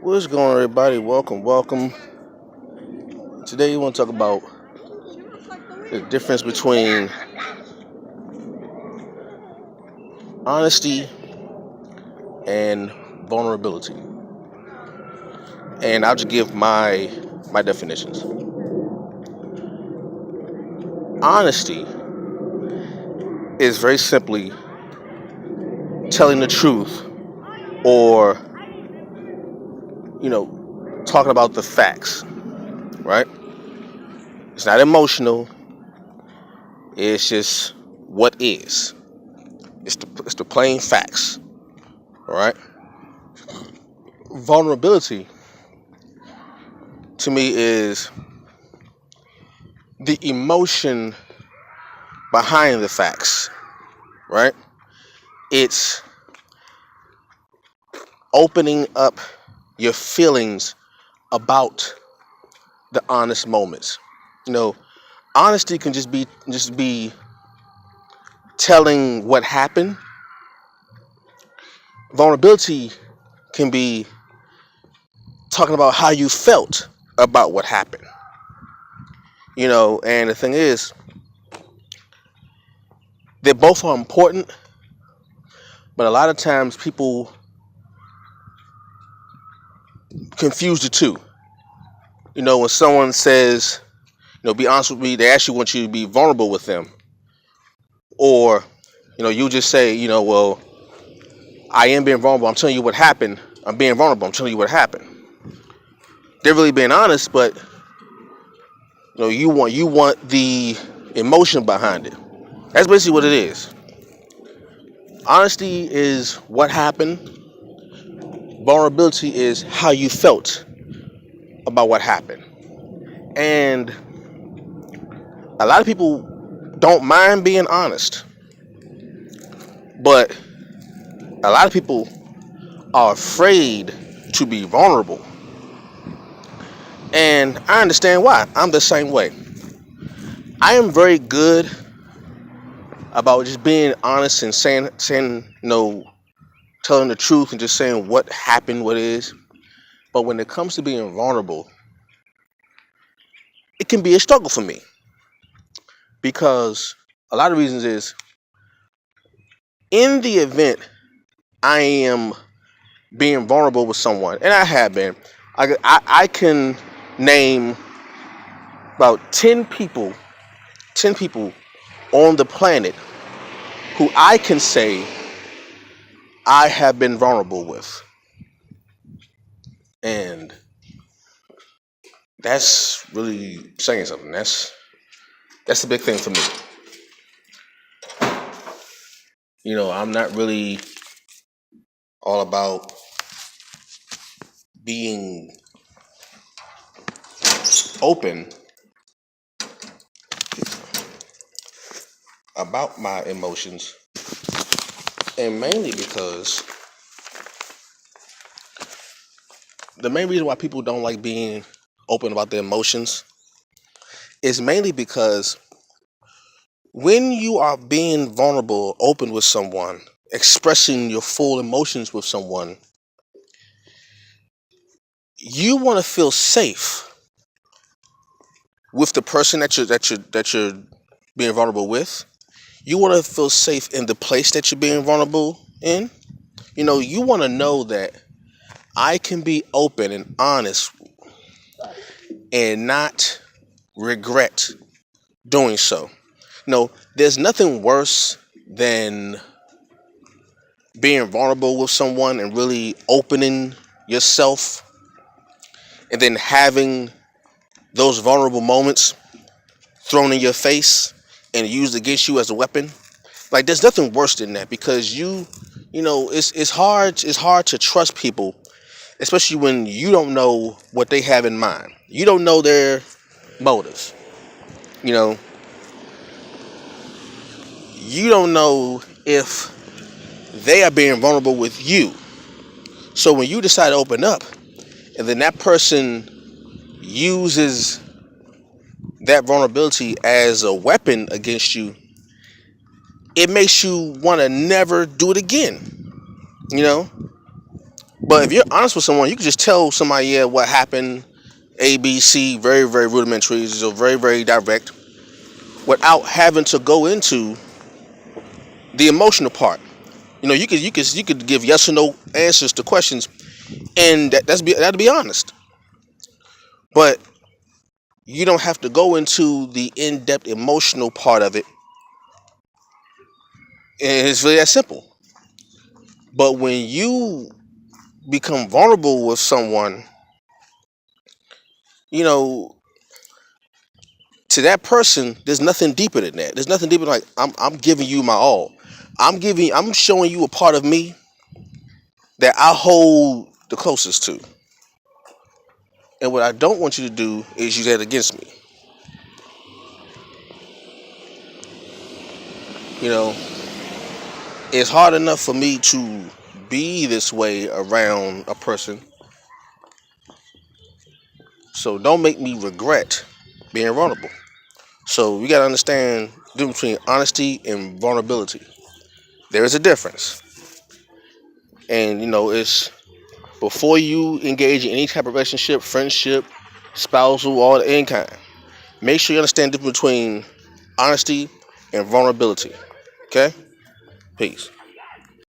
What's going on, everybody? Welcome. Today, we want to talk about the difference between honesty and vulnerability. And I'll just give my definitions. Honesty is very simply telling the truth or, talking about the facts, right? It's not emotional, it's just what is. It's the plain facts, all right? Vulnerability to me is the emotion behind the facts, right? It's opening up your feelings about the honest moments. You know, honesty can just be telling what happened. Vulnerability can be talking about how you felt about what happened. And the thing is, they both are important, but a lot of times people confuse the two. When someone says, be honest with me, they actually want you to be vulnerable with them. Or, you just say, well, I am being vulnerable. I'm telling you what happened. I'm being vulnerable. I'm telling you what happened. They're really being honest, but you want the emotion behind it. That's basically what it is. Honesty is what happened. Vulnerability is how you felt about what happened. And a lot of people don't mind being honest, but a lot of people are afraid to be vulnerable. And I understand why. I'm the same way. I am very good about just being honest and saying, telling the truth and just saying what happened, what is. But when it comes to being vulnerable, it can be a struggle for me because a lot of reasons is in the event I am being vulnerable with someone, and I have been, I can name about 10 people on the planet who I can say I have been vulnerable with. And that's really saying something. That's a big thing for me. I'm not really all about being open about my emotions, and mainly because the main reason why people don't like being open about their emotions is mainly because when you are being vulnerable, open with someone, expressing your full emotions with someone, you want to feel safe with the person that you're being vulnerable with. You want to feel safe in the place that you're being vulnerable in. You want to know that I can be open and honest and not regret doing so. No, there's nothing worse than being vulnerable with someone and really opening yourself and then having those vulnerable moments thrown in your face and used against you as a weapon. Like there's nothing worse than that because it's hard to trust people, especially when you don't know what they have in mind. You don't know their motives. You know, you don't know if they are being vulnerable with you. So when you decide to open up and then that person uses that vulnerability as a weapon against you, it makes you want to never do it again. You know, But if you're honest with someone, you can just tell somebody, yeah, what happened, A, B, C, very, very rudimentary, so very, very direct, without having to go into the emotional part. You could give yes or no answers to questions, and that'd be honest. But you don't have to go into the in-depth emotional part of it, and it's really that simple. But when you become vulnerable with someone, you know, to that person, there's nothing deeper than that. There's nothing deeper like I'm giving you my all. I'm showing you a part of me that I hold the closest to. And what I don't want you to do is use that against me. You know, it's hard enough for me to be this way around a person, so don't make me regret being vulnerable. So you gotta understand the difference between honesty and vulnerability. There is a difference, and it's before you engage in any type of relationship, friendship, spousal, all any kind. Make sure you understand the difference between honesty and vulnerability. Okay? Peace.